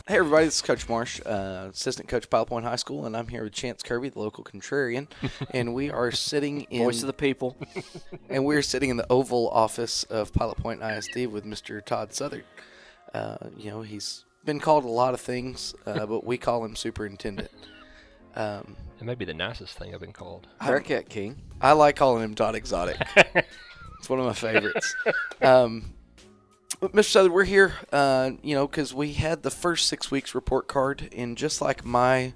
Hey everybody, this is Coach Marsh, assistant coach, Pilot Point High School, and I'm here with Chance Kirby, the local contrarian, and we are sitting in Voice of the people. and we're sitting in the Oval office of Pilot Point ISD with Mr. Todd Southard. He's been called a lot of things, but we call him superintendent. It may be the nicest thing I've been called. Bearcat King. I like calling him Todd Exotic. It's one of my favorites. But Mr. Southard, we're here, because we had the first 6 weeks report card, and just like my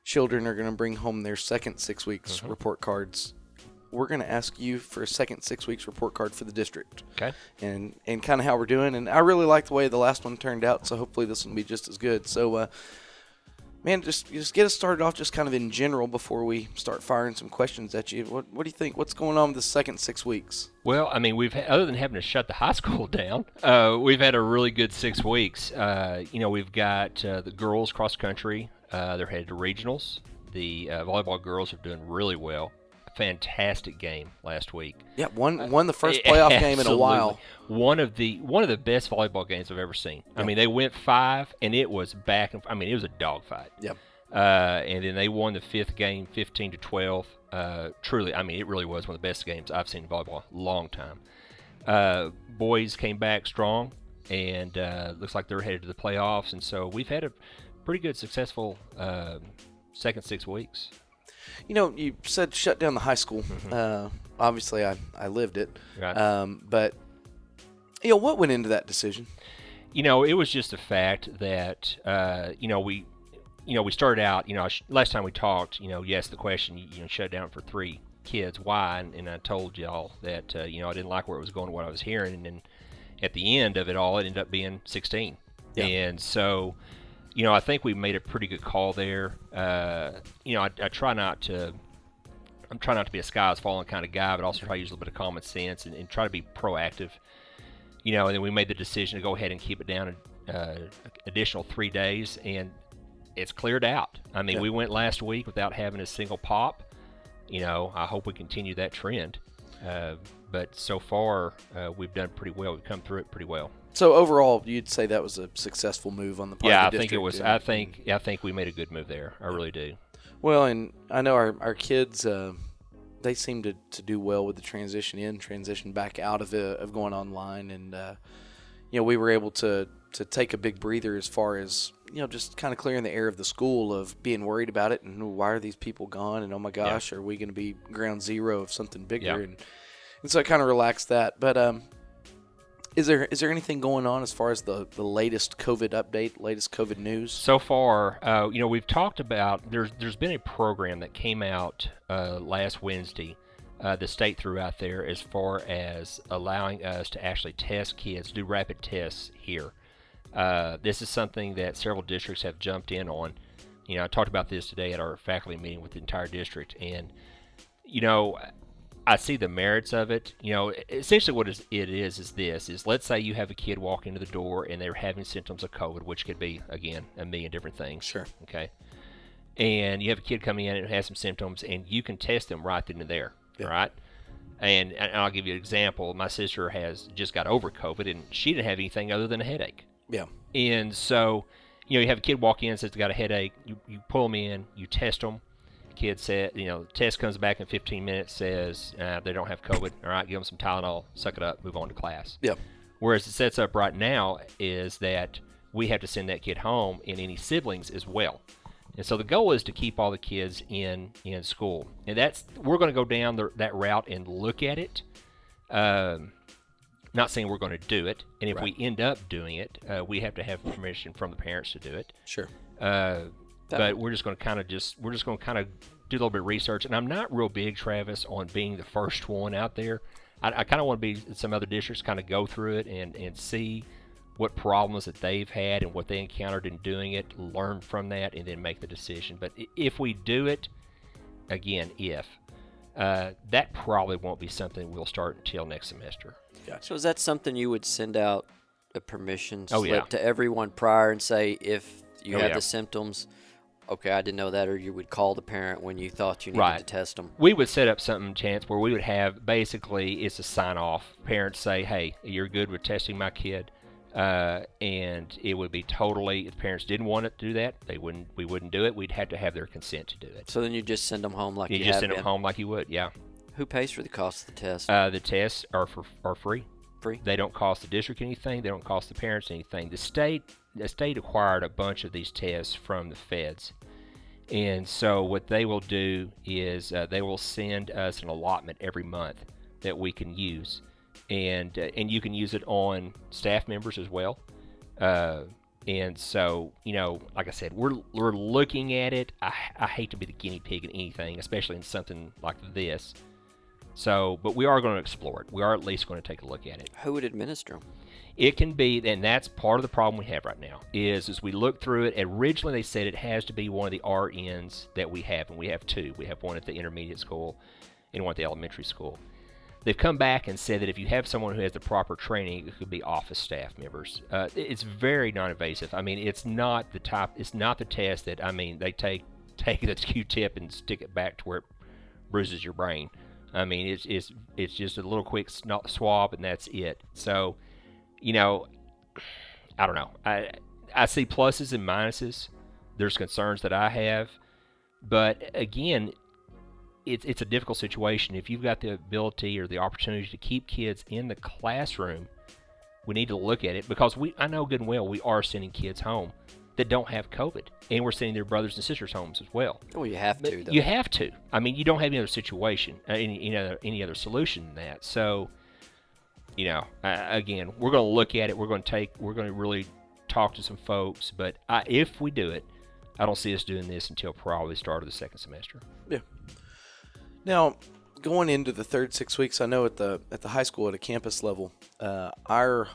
children are going to bring home their second 6 weeks report cards, we're going to ask you for a second 6 weeks report card for the district. Okay. And kind of how we're doing. And I really like the way the last one turned out, so hopefully this one will be just as good. So, man, just get us started off just kind of in general before we start firing some questions at you. What do you think? What's going on with the second 6 weeks? Well, I mean, other than having to shut the high school down, we've had a really good 6 weeks. We've got the girls cross country. They're headed to regionals. The volleyball girls are doing really well. Fantastic game last week. Yeah, won the first playoff game in a while. One of the best volleyball games I've ever seen. Yep. I mean, they went 5, and it was back. It was a dogfight. Yep. And then they won the 5th game, 15-12. Truly, I mean, it really was one of the best games I've seen in volleyball in a long time. Boys came back strong, and looks like they're headed to the playoffs. And so we've had a pretty good, successful second 6 weeks. You said shut down the high school. Obviously, I lived it. Right. But, what went into that decision? It was just a fact that, we started out, last time we talked, you asked the question, shut down for 3 kids. Why? And I told y'all that, I didn't like where it was going, what I was hearing. And then at the end of it all, it ended up being 16. Yeah. And so, I think we made a pretty good call there. I try not to. I'm trying not to be a sky is falling kind of guy, but also try to use a little bit of common sense and try to be proactive. And then we made the decision to go ahead and keep it down an additional 3 days, and it's cleared out. I mean, we went last week without having a single pop. I hope we continue that trend. But so far, we've done pretty well. We've come through it pretty well. So overall, you'd say that was a successful move on the part of the district? Yeah, I think it was. I think we made a good move there. I really do. Well, and I know our kids, they seem to do well with the transition back out of going online, and we were able to take a big breather as far as just kind of clearing the air of the school of being worried about it and why are these people gone, and oh my gosh, are we going to be ground zero of something bigger? And so I kind of relaxed that, but. Is there anything going on as far as the latest COVID update, latest COVID news? So far, we've talked about there's been a program that came out last Wednesday. The state threw out there as far as allowing us to actually test kids, do rapid tests here. This is something that several districts have jumped in on. I talked about this today at our faculty meeting with the entire district, and I see the merits of it. Essentially what it is let's say you have a kid walk into the door and they're having symptoms of COVID, which could be, again, a million different things. Sure. Okay. And you have a kid coming in and has some symptoms, and you can test them right then and there. Yeah. Right? And I'll give you an example. My sister has just got over COVID, and she didn't have anything other than a headache. Yeah. And so, you have a kid walk in and says they got a headache. You pull them in, you test them. Kid said, test comes back in 15 minutes, says they don't have COVID. All right, give them some Tylenol, suck it up, move on to class. Yeah. Whereas it sets up right now is that we have to send that kid home and any siblings as well. And so the goal is to keep all the kids in school. And we're going to go down that route and look at it. Not saying we're going to do it. And if we end up doing it, we have to have permission from the parents to do it. Sure. But we're just going to kind of do a little bit of research. And I'm not real big, Travis, on being the first one out there. I kind of want to be some other districts, kind of go through it and see what problems that they've had and what they encountered in doing it, learn from that, and then make the decision. But if we do it, again, that probably won't be something we'll start until next semester. Gotcha. So is that something you would send out a permission slip to everyone prior and say if you have the symptoms, okay, I didn't know that, or you would call the parent when you thought you needed to test them? We would set up something, Chance, where we would have basically it's a sign-off. Parents say, hey, you're good with testing my kid. And it would be totally, if parents didn't want to do that, we wouldn't do it. We'd have to have their consent to do it. So then you just send them home like you just send them home like you would, yeah. Who pays for the cost of the test? The tests are free. Free? They don't cost the district anything. They don't cost the parents anything. The state acquired a bunch of these tests from the feds. And so what they will do is they will send us an allotment every month that we can use. And you can use it on staff members as well. And so, like I said, we're looking at it. I hate to be the guinea pig in anything, especially in something like this. So, but we are going to explore it. We are at least going to take a look at it. Who would administer them? It can be, and that's part of the problem we have right now, is as we look through it, originally they said it has to be one of the RNs that we have, and we have two. We have one at the intermediate school and one at the elementary school. They've come back and said that if you have someone who has the proper training, it could be office staff members. It's very non-invasive. I mean, it's not the test that, they take the Q-tip and stick it back to where it bruises your brain. I mean, it's just a little quick swab, and that's it. So, I don't know. I see pluses and minuses. There's concerns that I have. But, again, it's a difficult situation. If you've got the ability or the opportunity to keep kids in the classroom, we need to look at it, because I know good and well we are sending kids home that don't have COVID, and we're sending their brothers and sisters homes as well. Well, you have to, though. You have to. I mean, you don't have any other situation, any other solution than that. So, again, we're going to look at it. We're going to really talk to some folks. But if we do it, I don't see us doing this until probably the start of the second semester. Yeah. Now, going into the third 6 weeks, I know at the high school at a campus level, our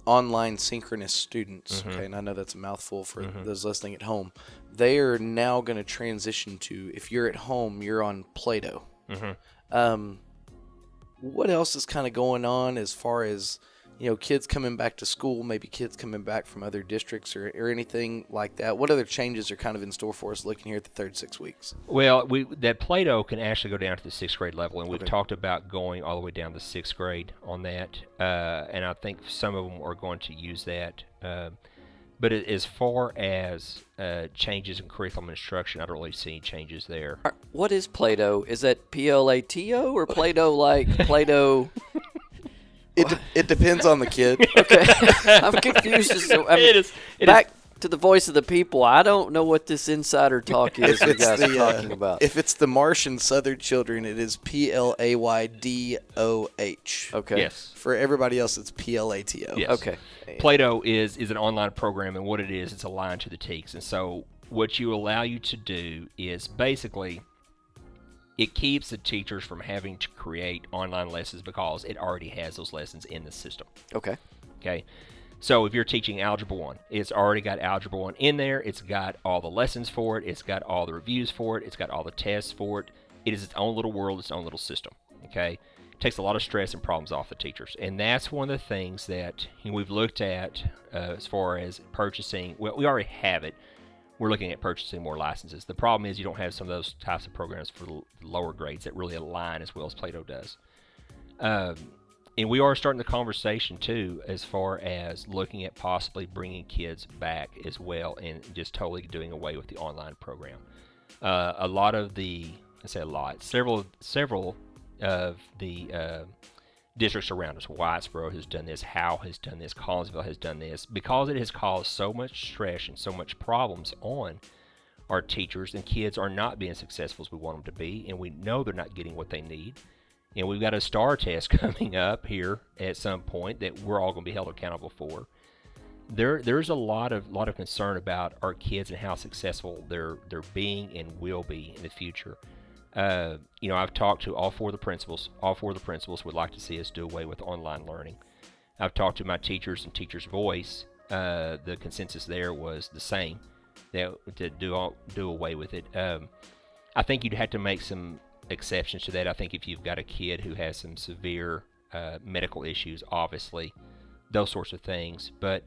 online synchronous students, okay, and I know that's a mouthful for those listening at home, they are now going to transition to, if you're at home, you're on Play-Doh. What else is kind of going on as far as, kids coming back to school, maybe kids coming back from other districts or anything like that? What other changes are kind of in store for us looking here at the third 6 weeks? Well, that Play-Doh can actually go down to the 6th grade level, and we've talked about going all the way down to 6th grade on that, and I think some of them are going to use that. But as far as changes in curriculum instruction, I don't really see any changes there. What is Play-Doh? Is that P-L-A-T-O or Play-Doh like Play-Doh? It depends on the kid. Okay. I'm confused. Back to the voice of the people. I don't know what this insider talk is you guys are talking about. If it's the Martian Southard children, it is Playdoh. Okay. Yes. For everybody else, it's Plato. Yes. Okay. Play-Doh is an online program, and what it is, it's aligned to the TEKS. And so what you allow you to do is basically it keeps the teachers from having to create online lessons because it already has those lessons in the system. Okay. So if you're teaching Algebra 1, it's already got Algebra 1 in there. It's got all the lessons for it. It's got all the reviews for it. It's got all the tests for it. It is its own little world, its own little system. Okay? It takes a lot of stress and problems off the teachers. And that's one of the things that we've looked at as far as purchasing. Well, we already have it. We're looking at purchasing more licenses. The problem is you don't have some of those types of programs for the lower grades that really align as well as Play-Doh does. And we are starting the conversation, too, as far as looking at possibly bringing kids back as well and just totally doing away with the online program. Several of the districts around us, Whitesboro has done this, Howe has done this, Collinsville has done this, because it has caused so much stress and so much problems on our teachers, and kids are not being successful as we want them to be, and we know they're not getting what they need. And we've got a STAR test coming up here at some point that we're all going to be held accountable for. There's a lot of concern about our kids and how successful they're being and will be in the future. I've talked to all four of the principals. All four of the principals would like to see us do away with online learning. I've talked to my teachers and Teachers Voice. The consensus there was the same, to do away with it. I think you'd have to make some exceptions to that. I think if you've got a kid who has some severe medical issues, obviously, those sorts of things. But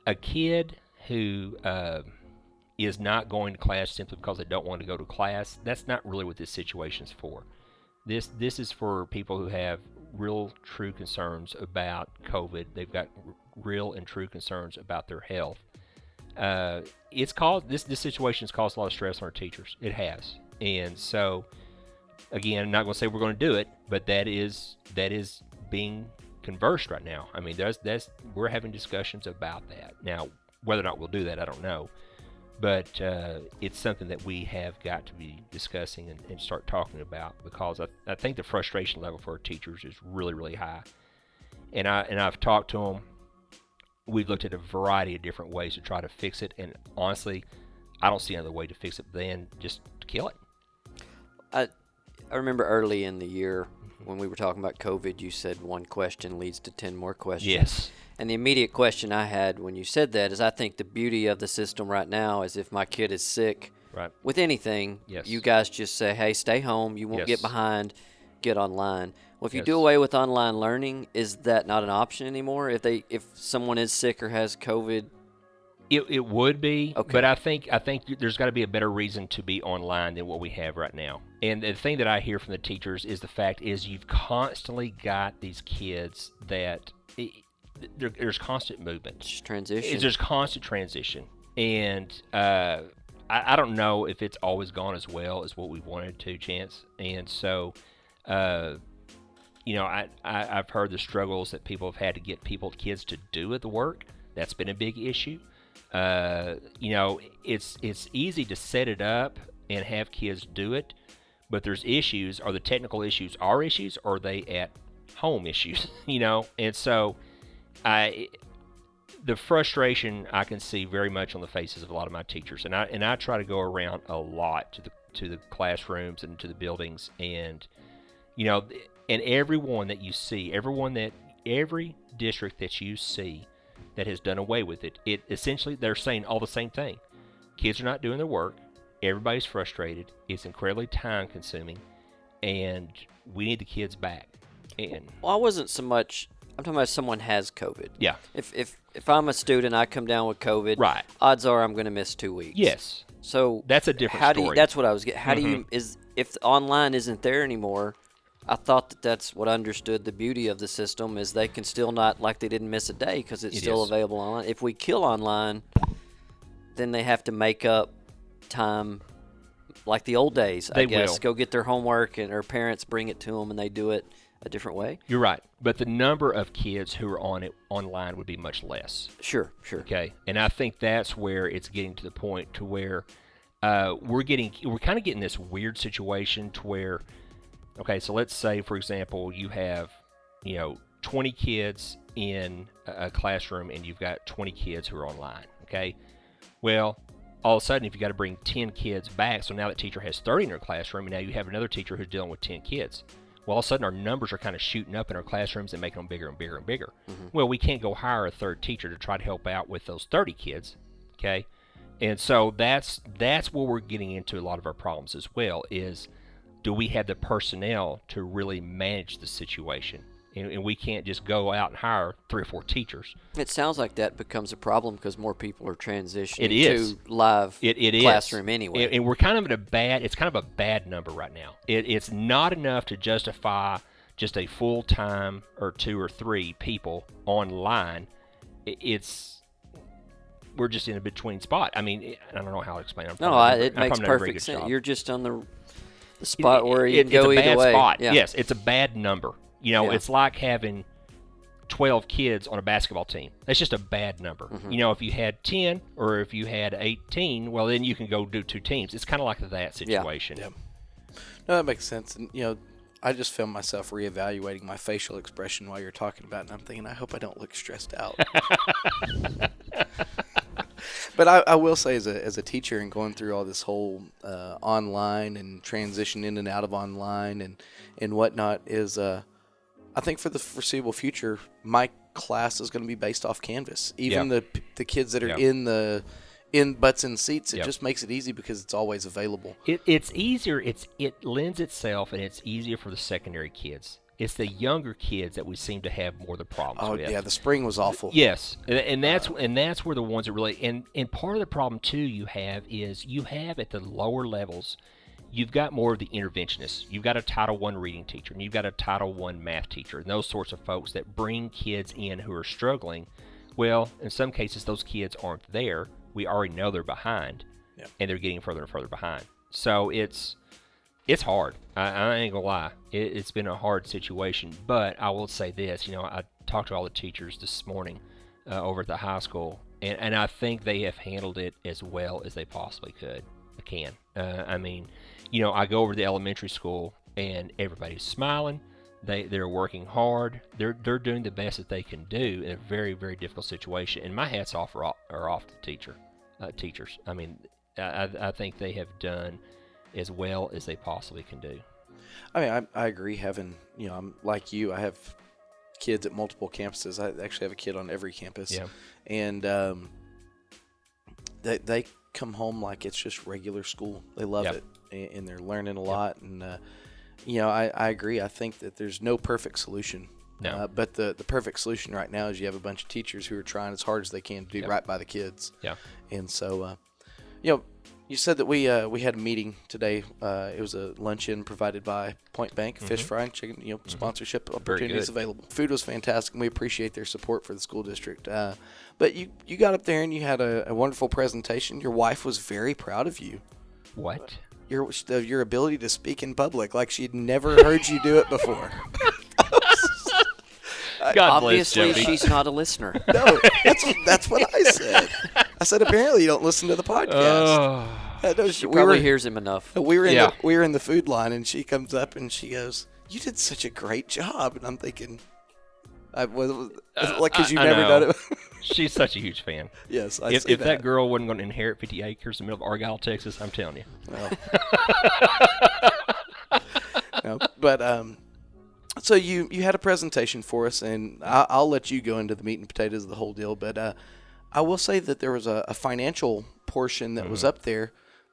a kid who is not going to class simply because they don't want to go to class, that's not really what this situation is for. This is for people who have real, true concerns about COVID. They've got real and true concerns about their health, it's caused this situation has caused a lot of stress on our teachers. It has, and so again, I'm not going to say we're going to do it, but that is being conversed right now. I mean, we're having discussions about that now. Whether or not we'll do that, I don't know. But it's something that we have got to be discussing and start talking about, because I think the frustration level for our teachers is really, really high. And I've talked to them. We've looked at a variety of different ways to try to fix it. And honestly, I don't see another way to fix it than just to kill it. I remember early in the year when we were talking about COVID, you said one question leads to 10 more questions. Yes. And the immediate question I had when you said that is, I think the beauty of the system right now is if my kid is sick with anything, you guys just say, hey, stay home. You won't get behind. Get online. Well, if you do away with online learning, is that not an option anymore? If someone is sick or has COVID? It would be, but I think there's got to be a better reason to be online than what we have right now. And the thing that I hear from the teachers is the fact is you've constantly got these kids that there's constant movement. There's constant transition. And I don't know if it's always gone as well as what we wanted to, Chance. And so, I've heard the struggles that people have had to get kids to do at the work. That's been a big issue. It's easy to set it up and have kids do it, but there's issues. Are the technical issues our issues, or are they at home issues? And so the frustration I can see very much on the faces of a lot of my teachers, and I try to go around a lot to the classrooms and to the buildings, and and everyone that you see, every district that you see that has done away with it, essentially they're saying all the same thing. Kids are not doing their work. Everybody's frustrated. It's incredibly time consuming, and we need the kids back. And I wasn't so much. I'm talking about someone has COVID. Yeah. If I'm a student, I come down with COVID. Right. Odds are I'm going to miss 2 weeks. Yes. So that's a different story. That's what I was getting. How do you if online isn't there anymore? I thought that's what I understood the beauty of the system is they can still not, like they didn't miss a day because it's still available online. If we kill online, then they have to make up time like the old days, I guess. Go get their homework and their parents bring it to them and they do it a different way. You're right. But the number of kids who are on it online would be much less. Sure. Okay. And I think that's where it's getting to the point to where we're kind of getting this weird situation to where, okay, so let's say, for example, you have, 20 kids in a classroom and you've got 20 kids who are online, okay? Well, all of a sudden, if you got to bring 10 kids back, so now that teacher has 30 in her classroom, and now you have another teacher who's dealing with 10 kids. Well, all of a sudden, our numbers are kind of shooting up in our classrooms and making them bigger and bigger and bigger. Mm-hmm. Well, we can't go hire a third teacher to try to help out with those 30 kids, okay? And so that's where we're getting into a lot of our problems as well is, do we have the personnel to really manage the situation? And we can't just go out and hire 3 or 4 teachers. It sounds like that becomes a problem because more people are transitioning to live classroom anyway. And we're kind of it's kind of a bad number right now. It's not enough to justify just a full-time or 2 or 3 people online. We're just in a between spot. I mean, I don't know how to explain it. It makes perfect sense. You're just on the spot where you can go either way. It's a bad spot. Yeah. Yes, it's a bad number. It's like having 12 kids on a basketball team. That's just a bad number. Mm-hmm. If you had 10 or if you had 18, well, then you can go do 2 teams. It's kind of like that situation. Yeah. No, that makes sense. And, I just found myself reevaluating my facial expression while you're talking about it, and I'm thinking, I hope I don't look stressed out. But I will say, as a teacher and going through all this whole online and transition in and out of online and whatnot is I think for the foreseeable future, my class is going to be based off Canvas. Even the kids that are in butts in seats, it just makes it easy because it's always available. It's easier. It lends itself, and it's easier for the secondary kids. It's the younger kids that we seem to have more of the problems with. Oh, yeah, the spring was awful. Yes, and that's where the ones that really and part of the problem too you have at the lower levels. You've got more of the interventionists. You've got a Title I reading teacher, and you've got a Title I math teacher, and those sorts of folks that bring kids in who are struggling. Well, in some cases, those kids aren't there. We already know they're behind, and they're getting further and further behind. So it's hard. I ain't gonna lie. It's been a hard situation. But I will say this. I talked to all the teachers this morning over at the high school, and I think they have handled it as well as they possibly can. I go over to the elementary school, and everybody's smiling. They're working hard. They're doing the best that they can do in a very, very difficult situation. And my hats off are off to teachers. I mean, I think they have done as well as they possibly can do. I mean, I agree. Having, I'm like you. I have kids at multiple campuses. I actually have a kid on every campus. Yeah. And they come home like it's just regular school. They love it, and they're learning a lot. And I agree. I think that there's no perfect solution. No. But the perfect solution right now is you have a bunch of teachers who are trying as hard as they can to do right by the kids. Yeah. And so, you said that we had a meeting today. It was a luncheon provided by Point Bank, fish fry and chicken, sponsorship opportunities available. Food was fantastic, and we appreciate their support for the school district. But you got up there and you had a wonderful presentation. Your wife was very proud of you. What? Your ability to speak in public like she'd never heard you do it before. God Obviously, she's not a listener. No, that's what I said. I said apparently you don't listen to the podcast. She probably hears him enough. We were in the food line, and she comes up and she goes, "You did such a great job." And I'm thinking, because you've never done it. She's such a huge fan. Yes, if that girl wasn't going to inherit 50 acres in the middle of Argyle, Texas, I'm telling you. No, but so you had a presentation for us, and I'll let you go into the meat and potatoes of the whole deal. But I will say that there was a financial portion that was up there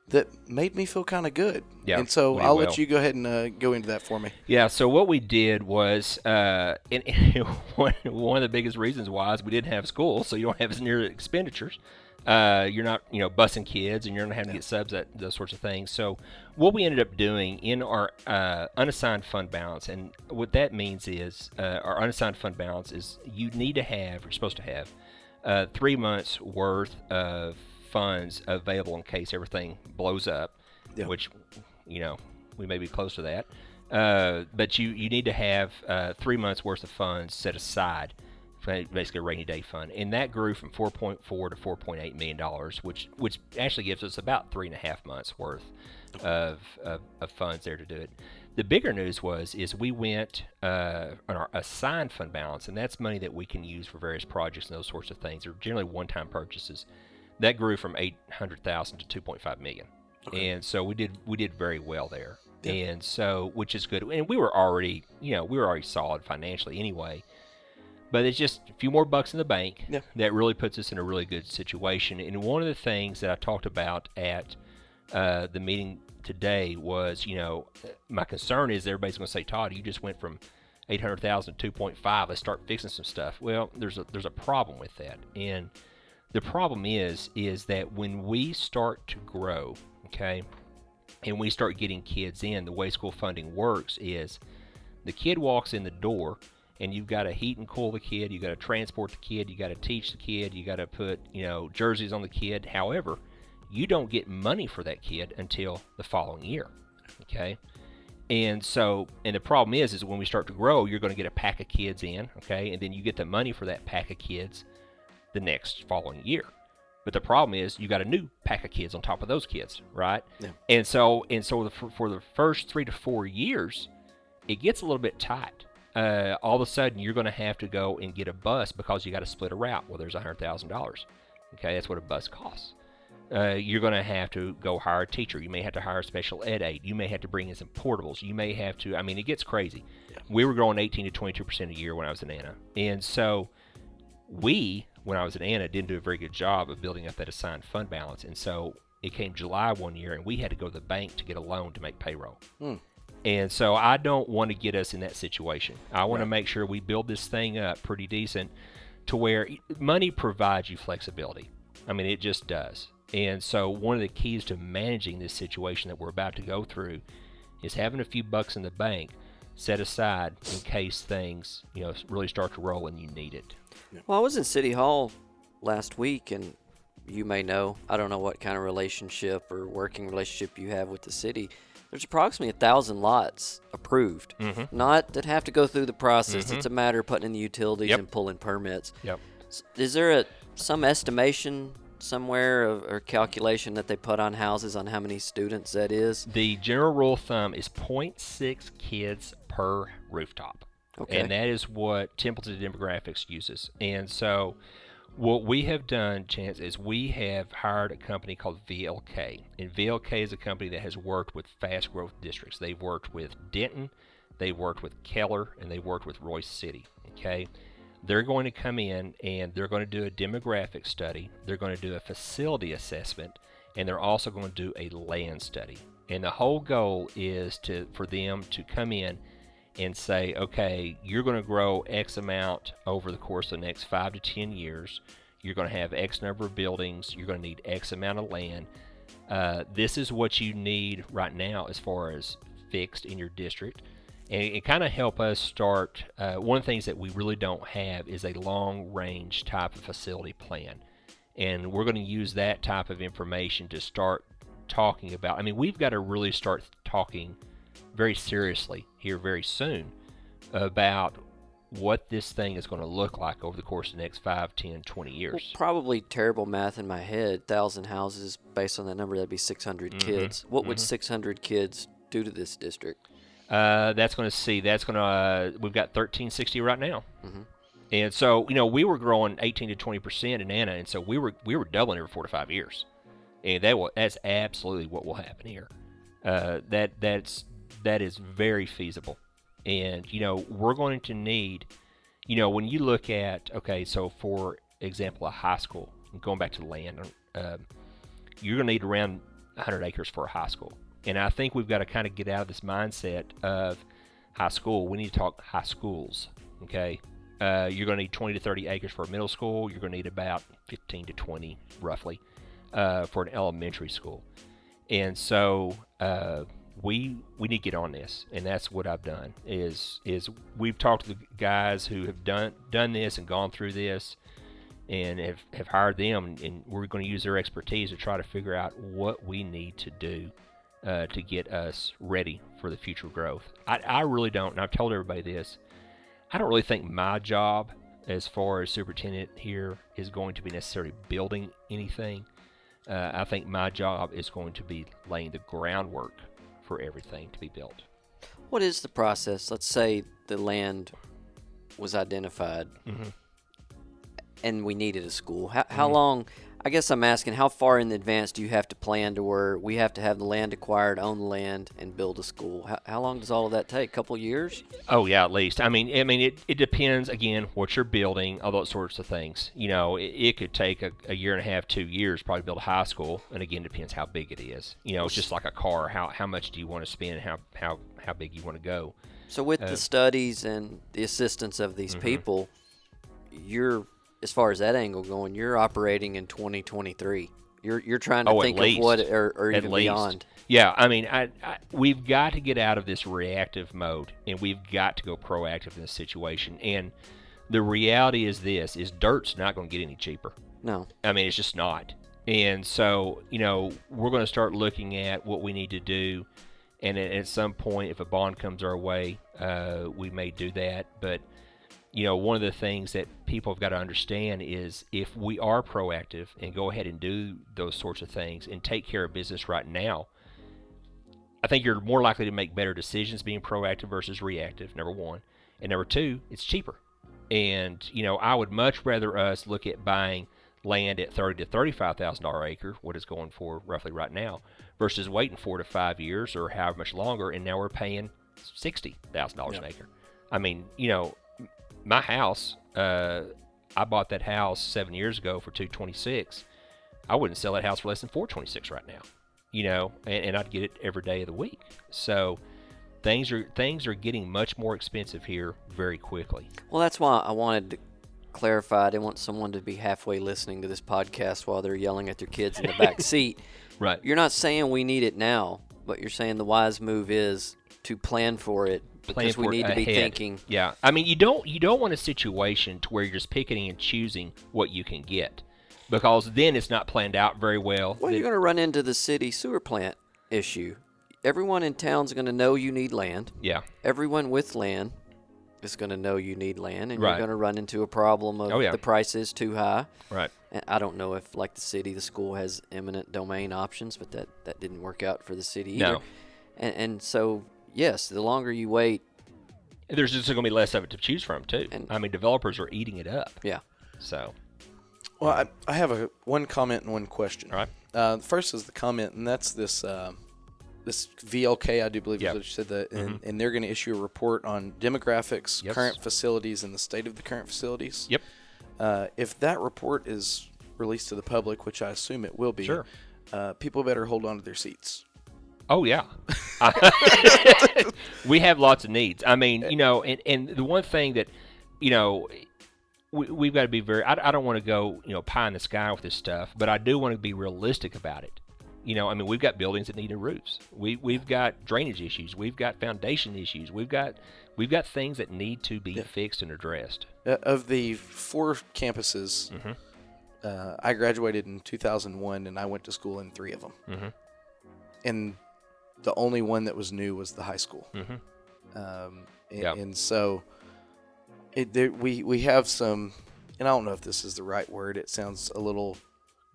that made me feel kind of good. Yeah, and so I'll let you go ahead and go into that for me. Yeah, so what we did was, and one of the biggest reasons why is we didn't have school, so you don't have as near expenditures. You're not, busing kids, and you're not having to get subs at those sorts of things. So what we ended up doing in our unassigned fund balance, and what that means is our unassigned fund balance is you're supposed to have 3 months worth of funds available in case everything blows up, which, we may be close to that. But you need to have 3 months worth of funds set aside, basically a rainy day fund. And that grew from $4.4 to $4.8 million, which actually gives us about 3.5 months worth of funds there to do it. The bigger news is we went on our assigned fund balance, and that's money that we can use for various projects and those sorts of things. They're generally one-time purchases. That grew from $800,000 to $2.5 million. Okay. And so we did very well there. Yep. And so, which is good. And we were already solid financially anyway. But it's just a few more bucks in the bank that really puts us in a really good situation. And one of the things that I talked about at the meeting today was, my concern is everybody's going to say, Todd, you just went from 800,000 to 2.5. Let's start fixing some stuff. Well, there's a problem with that. And the problem is that when we start to grow, okay, and we start getting kids in, the way school funding works is the kid walks in the door, and you've got to heat and cool the kid, you got to transport the kid, you got to teach the kid, you got to put, jerseys on the kid. However, you don't get money for that kid until the following year, okay? And the problem is when we start to grow, you're going to get a pack of kids in, okay, and then you get the money for that pack of kids the next following year. But the problem is you got a new pack of kids on top of those kids, right? Yeah. And so for the first 3 to 4 years, it gets a little bit tight. All of a sudden, you're going to have to go and get a bus because you got to split a route. Well, there's $100,000. Okay, that's what a bus costs. You're going to have to go hire a teacher. You may have to hire a special ed aide. You may have to bring in some portables. You may have to, it gets crazy. Yeah. We were growing 18 to 22% a year when I was in Anna. And so when I was in Anna, didn't do a very good job of building up that assigned fund balance. And so it came July one year, and we had to go to the bank to get a loan to make payroll. And so I don't want to get us in that situation. I want to make sure we build this thing up pretty decent to where money provides you flexibility. It just does. And so one of the keys to managing this situation that we're about to go through is having a few bucks in the bank set aside in case things, really start to roll and you need it. Well, I was in City Hall last week, and you may know, I don't know what kind of relationship or working relationship you have with the city. There's approximately 1,000 lots approved, not that have to go through the process. It's a matter of putting in the utilities and pulling permits. Yep. Is there some estimation somewhere or calculation that they put on houses on how many students that is? The general rule of thumb is 0.6 kids per rooftop. Okay. And that is what Templeton Demographics uses. And so what we have done, Chance, is we have hired a company called VLK. And VLK is a company that has worked with fast growth districts. They've worked with Denton, they've worked with Keller, and they've worked with Royce City. Okay? They're going to come in and they're going to do a demographic study. They're going to do a facility assessment, and they're also going to do a land study. And the whole goal is for them to come in and say, okay, you're going to grow X amount over the course of the next 5 to 10 years. You're going to have X number of buildings. You're going to need X amount of land. This is what you need right now as far as fixed in your district. And it kind of help us start. One of the things that we really don't have is a long-range type of facility plan. And we're going to use that type of information to start talking about. I mean, we've got to really start talking very seriously here very soon about what this thing is going to look like over the course of the next 5, 10, 20 years. Well, probably terrible math in my head. 1,000 houses, based on that number, that'd be 600 kids. What would 600 kids do to this district? We've got 1360 right now. And so, we were growing 18 to 20% in Anna, and so we were doubling every 4 to 5 years. And that's absolutely what will happen here. That is very feasible. And, we're going to need, when you look at, okay, so for example, a high school, going back to the land, you're going to need around 100 acres for a high school. And I think we've got to kind of get out of this mindset of high school. We need to talk high schools, okay? You're going to need 20 to 30 acres for a middle school. You're going to need about 15 to 20, roughly, for an elementary school. And so we need to get on this, and that's what I've done. Is we've talked to the guys who have done this and gone through this, and have hired them, and we're going to use their expertise to try to figure out what we need to do to get us ready for the future growth. I really don't, and I've told everybody this, I don't really think my job as far as superintendent here is going to be necessarily building anything. I think my job is going to be laying the groundwork for everything to be built. What is the process? Let's say the land was identified and we needed a school. How long, I guess I'm asking, how far in advance do you have to plan to where we have to have the land acquired, own the land, and build a school? How long does all of that take? A couple years? Oh, yeah, at least. I mean, it depends, again, what you're building, all those sorts of things. It could take a year and a half, 2 years probably to build a high school, and again, it depends how big it is. It's just like a car. How much do you want to spend, and how big you want to go? So with the studies and the assistance of these people, as far as that angle going, you're operating in 2023. You're trying to think of what, or even beyond. Yeah, I mean, we've got to get out of this reactive mode, and we've got to go proactive in this situation. And the reality is dirt's not going to get any cheaper. No. I mean, it's just not. And so, we're going to start looking at what we need to do. And at some point, if a bond comes our way, we may do that. But one of the things that people have got to understand is if we are proactive and go ahead and do those sorts of things and take care of business right now, I think you're more likely to make better decisions being proactive versus reactive, number one. And number two, it's cheaper. And, I would much rather us look at buying land at $30,000 to $35,000 an acre, what it's going for roughly right now, versus waiting 4 to 5 years or however much longer, and now we're paying $60,000 an acre. I mean, my house, I bought that house 7 years ago for $226. I wouldn't sell that house for less than $426 right now, and I'd get it every day of the week. So things are getting much more expensive here very quickly. Well, that's why I wanted to clarify. I didn't want someone to be halfway listening to this podcast while they're yelling at their kids in the back seat. Right. You're not saying we need it now, but you're saying the wise move is to plan for it because we need to be thinking. Yeah, I mean, you don't want a situation to where you're just picking and choosing what you can get, because then it's not planned out very well. Well, you're going to run into the city sewer plant issue. Everyone in town's going to know you need land. Yeah. Everyone with land is going to know you need land, and Right. you're going to run into a problem of the price is too high. Right. And I don't know if, like the city, the school has eminent domain options, but that didn't work out for the city either. No. And so, yes, the longer you wait. There's just going to be less of it to choose from, too. And, I mean, developers are eating it up. Yeah. So. Well, I have one comment and one question. All right. The first is the comment, and that's this this VLK, I do believe is what you said, that, and they're going to issue a report on demographics, current facilities, and the state of the current facilities. Yep. If that report is released to the public, which I assume it will be, Sure. People better hold on to their seats. Oh, yeah. We have lots of needs. I mean, and the one thing that, we've got to be very, I don't want to go, pie in the sky with this stuff, but I do want to be realistic about it. I mean, we've got buildings that need new roofs. We've got drainage issues. We've got foundation issues. We've got things that need to be fixed and addressed. Of the 4 campuses, I graduated in 2001, and I went to school in 3 of them. Mm-hmm. And the only one that was new was the high school. And so we have some, and I don't know if this is the right word. It sounds a little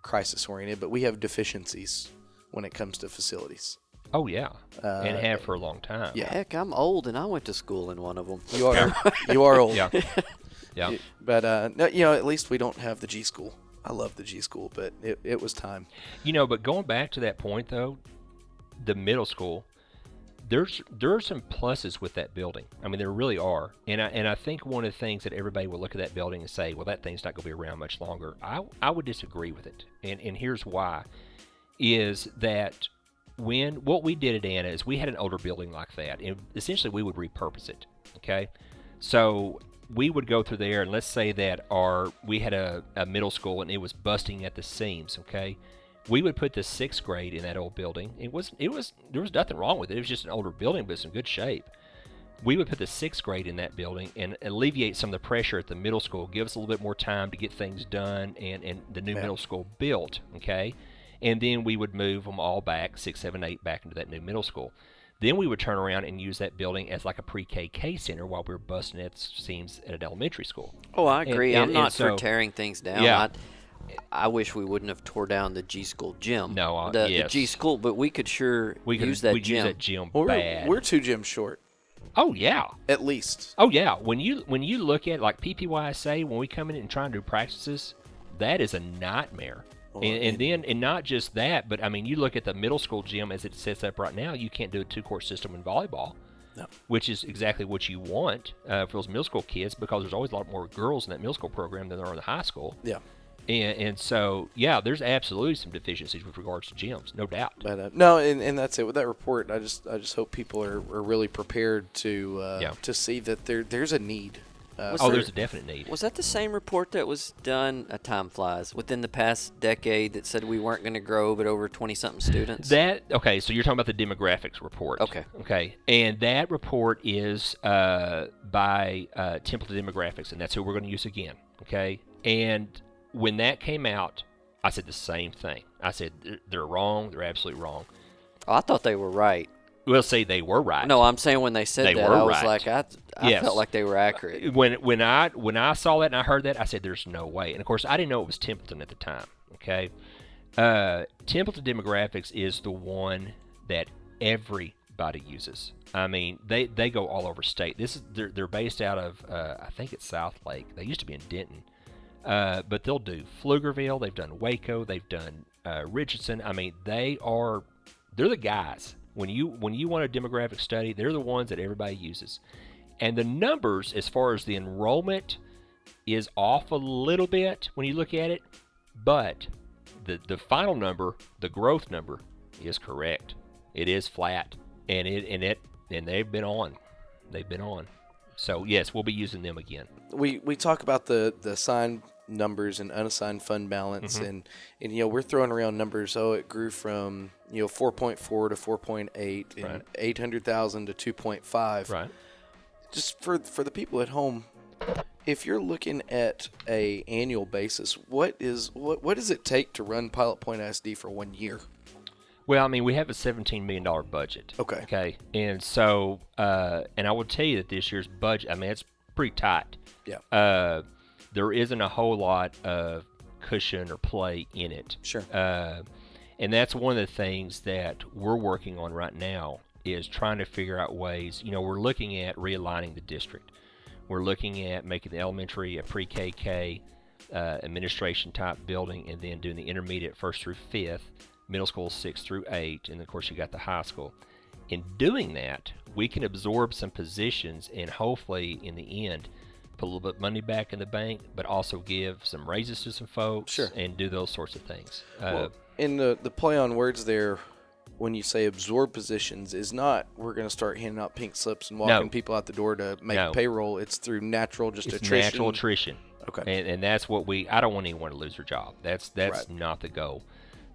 crisis-oriented, but we have deficiencies when it comes to facilities. Oh, yeah, and have for a long time. Yeah. Heck, I'm old, and I went to school in one of them. You are you are old. Yeah. Yeah. But, at least we don't have the G School. I love the G School, but it was time. But going back to that point, though, the middle school, there are some pluses with that building. I mean, there really are. And I think one of the things that everybody will look at that building and say, well, that thing's not going to be around much longer. I would disagree with it. And here's why. Is that what we did at Anna is we had an older building like that. And essentially, we would repurpose it. Okay? So we would go through there, and let's say that we had a middle school, and it was busting at the seams. Okay? We would put the 6th grade in that old building. There was nothing wrong with it. It was just an older building, but it's in good shape. We would put the 6th grade in that building and alleviate some of the pressure at the middle school, give us a little bit more time to get things done and the new middle school built, okay? And then we would move them all back, 6, 7, 8, back into that new middle school. Then we would turn around and use that building as like a pre-KK center while we were busting at seams at an elementary school. Oh, I agree. I'm not so, for tearing things down. Yeah. I wish we wouldn't have tore down the G School gym. No, the G School, but we could use that gym. Use that gym Well, bad. We're 2 gyms short, Oh yeah. at least. Oh yeah. When you look at like PPYSA, when we come in and try and do practices, that is a nightmare. And not just that, but I mean, you look at the middle school gym as it sets up right now. You can't do a 2-court system in volleyball. No. Which is exactly what you want for those middle school kids, because there's always a lot more girls in that middle school program than there are in the high school. Yeah. And so, yeah, there's absolutely some deficiencies with regards to gyms, no doubt. But no, and that's it. With that report, I just hope people are really prepared to see that there's a need. There's a definite need. Was that the same report that was done, time flies, within the past decade that said we weren't going to grow but over 20-something students? Okay, so you're talking about the demographics report. Okay. And that report is by Templeton Demographics, and that's who we're going to use again, okay? And when that came out, I said the same thing. I said, they're wrong. They're absolutely wrong. Oh, I thought they were right. We'll say they were right. No, I'm saying when they said that, I was like, I Yes. felt like they were accurate. When I saw that and I heard that, I said, there's no way. And, of course, I didn't know it was Templeton at the time, okay? Templeton Demographics is the one that everybody uses. I mean, they go all over state. They're based out of, I think it's South Lake. They used to be in Denton. But they'll do Pflugerville. They've done Waco. They've done Richardson. I mean, they're the guys. When you want a demographic study, they're the ones that everybody uses. And the numbers, as far as the enrollment, is off a little bit when you look at it. But the final number, the growth number, is correct. It is flat, and they've been on. They've been on. So yes, we'll be using them again. We talk about the sign numbers and unassigned fund balance, and we're throwing around numbers. Oh, it grew from 4.4 to 4.8 and 800,000 to 2.5. Right. Just for the people at home, if you're looking at a annual basis, what does it take to run Pilot Point ISD for 1 year? Well, I mean, we have a $17 million budget. Okay. And so, and I will tell you that this year's budget, I mean, it's pretty tight. Yeah. There isn't a whole lot of cushion or play in it. Sure. And that's one of the things that we're working on right now is trying to figure out ways. We're looking at realigning the district. We're looking at making the elementary a pre-KK administration type building, and then doing the intermediate 1st through 5th, middle school 6th through 8, and of course you got the high school. In doing that, we can absorb some positions and hopefully in the end put a little bit of money back in the bank, but also give some raises to some folks. Sure. And do those sorts of things. In the play on words there, when you say absorb positions, is not we're going to start handing out pink slips and walking people out the door to make payroll. It's through natural attrition. Natural attrition. Okay. And that's what I don't want anyone to lose their job. That's right. Not the goal.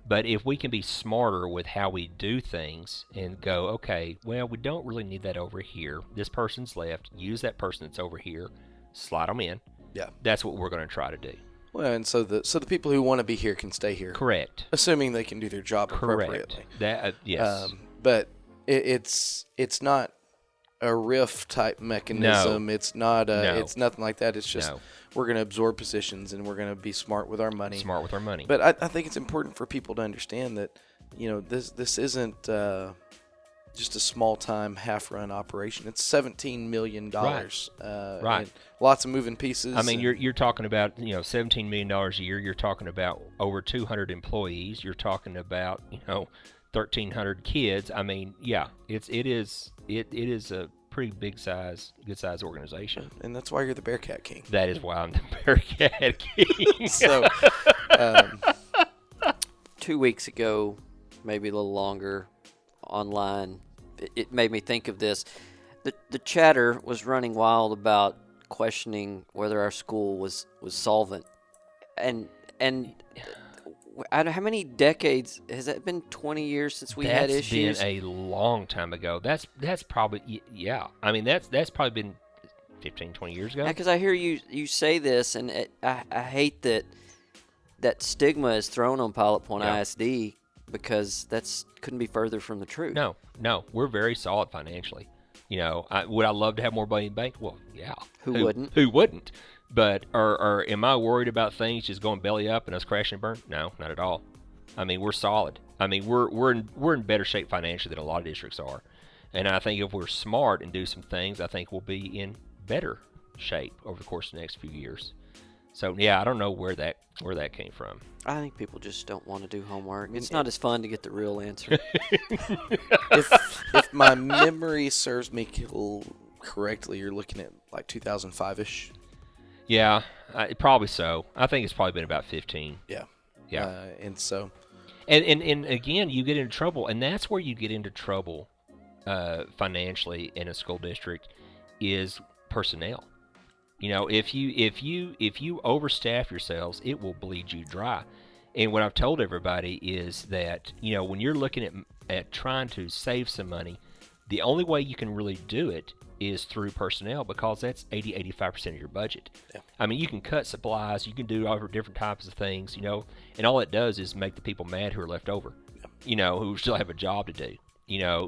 But if we can be smarter with how we do things and go, okay, well, we don't really need that over here. This person's left. Use that person that's over here. Slide them in. Yeah. That's what we're going to try to do. Well, and so the people who want to be here can stay here. Correct. Assuming they can do their job appropriately. That yes. But it's not a RIF type mechanism. No. It's not No. It's nothing like that. It's just we're going to absorb positions and we're going to be smart with our money. But I think it's important for people to understand that this isn't just a small-time half-run operation. It's $17 million. Right. And lots of moving pieces. I mean, you're talking about $17 million a year. You're talking about over 200 employees. You're talking about 1,300 kids. I mean, yeah, it is a pretty good size organization. And that's why you're the Bearcat King. That is why I'm the Bearcat King. So, 2 weeks ago, maybe a little longer, online, it made me think of this. The chatter was running wild about questioning whether our school was solvent, and I don't know, how many decades has that been? 20 years since we had issues. That's been a long time ago. That's probably I mean that's probably been 15, 20 years ago. Yeah, because I hear you say this, and I hate that stigma is thrown on Pilot Point ISD, because that's couldn't be further from the truth. No, we're very solid financially. Would I love to have more money in the bank? Well, yeah. Who wouldn't? Who wouldn't? But am I worried about things just going belly up and us crashing and burn? No, not at all. I mean, we're solid. I mean, we're in better shape financially than a lot of districts are. And I think if we're smart and do some things, I think we'll be in better shape over the course of the next few years. So yeah, I don't know where that came from. I think people just don't want to do homework. It's not as fun to get the real answer. If my memory serves me correctly, you're looking at like 2005-ish. Yeah, probably so. I think it's probably been about 15. Yeah. And so, and again, you get into trouble, and that's where you get into trouble financially in a school district is personnel. If you overstaff yourselves, it will bleed you dry. And what I've told everybody is that, when you're looking at trying to save some money, the only way you can really do it is through personnel, because that's 80-85% of your budget. Yeah. I mean, you can cut supplies, you can do over different types of things, and all it does is make the people mad who are left over, who still have a job to do.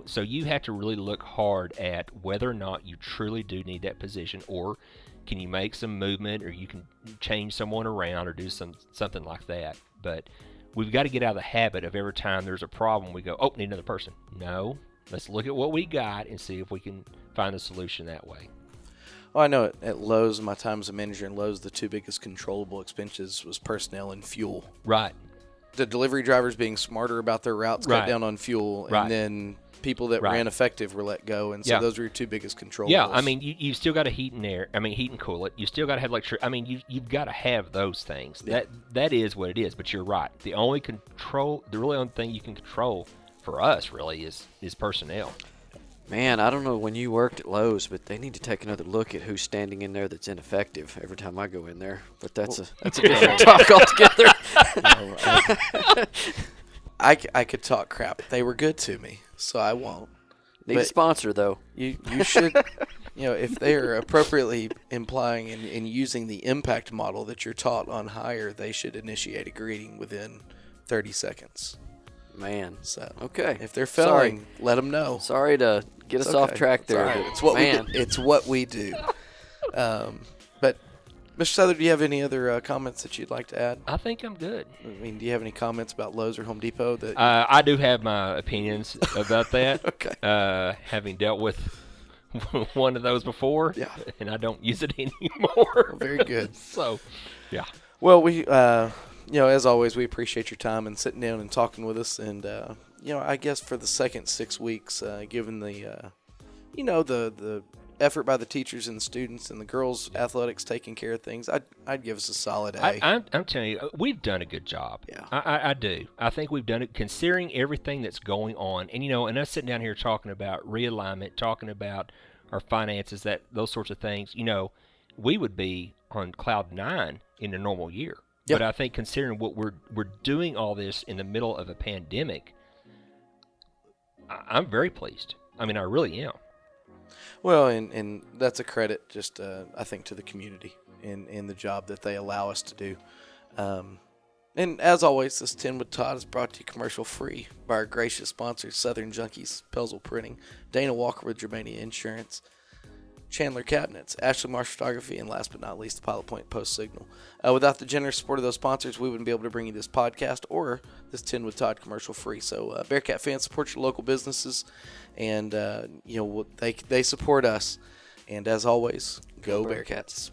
So you have to really look hard at whether or not you truly do need that position, or can you make some movement, or you can change someone around or do something like that. But we've got to get out of the habit of every time there's a problem, we go, oh, need another person. No, let's look at what we got and see if we can find a solution that way. Well, I know at Lowe's, my time as a manager in Lowe's, the two biggest controllable expenses was personnel and fuel. Right. The delivery drivers being smarter about their routes, cut down on fuel, and then people that were ineffective were let go, and so those were your two biggest controllables. Yeah, I mean, you've still got to heat and cool it. You still got to have electricity. I mean, you've got to have those things. Yeah. That is what it is. But you're right. The really only thing you can control for us really is personnel. Man, I don't know when you worked at Lowe's, but they need to take another look at who's standing in there that's ineffective every time I go in there. But that's a different talk altogether. I could talk crap. They were good to me, so I won't. Need a sponsor, though. You should, if they are appropriately implying and using the impact model that you're taught on hire, they should initiate a greeting within 30 seconds. Man. So okay. If they're failing, let them know. Sorry to get us off track there. Right. It's what we do. It's what we do. But Mr. Southard, do you have any other comments that you'd like to add? I think I'm good. I mean, do you have any comments about Lowe's or Home Depot? That I do have my opinions about that. Okay. Having dealt with one of those before, yeah, and I don't use it anymore. Well, very good. So, yeah. Well, we, as always, we appreciate your time and sitting down and talking with us. And I guess for the second 6 weeks, given the, the effort by the teachers and the students and the girls' athletics taking care of things, I'd give us a solid A. I'm telling you, we've done a good job. Yeah, I do. I think we've done it considering everything that's going on. And, and us sitting down here talking about realignment, talking about our finances, those sorts of things, we would be on cloud 9 in a normal year. Yep. But I think considering what we're doing all this in the middle of a pandemic, I'm very pleased. I mean, I really am. Well, and that's a credit just, I think, to the community in the job that they allow us to do. And as always, this 10 with Todd is brought to you commercial free by our gracious sponsors, Southern Junkies, Pelzel Printing, Dana Walker with Germania Insurance, Chandler Cabinets, Ashley Marsh Photography, and last but not least, the Pilot Point Post Signal. Without the generous support of those sponsors, we wouldn't be able to bring you this podcast or this 10 with Todd commercial free. So, Bearcat fans, support your local businesses, and they support us. And as always, go Bearcats.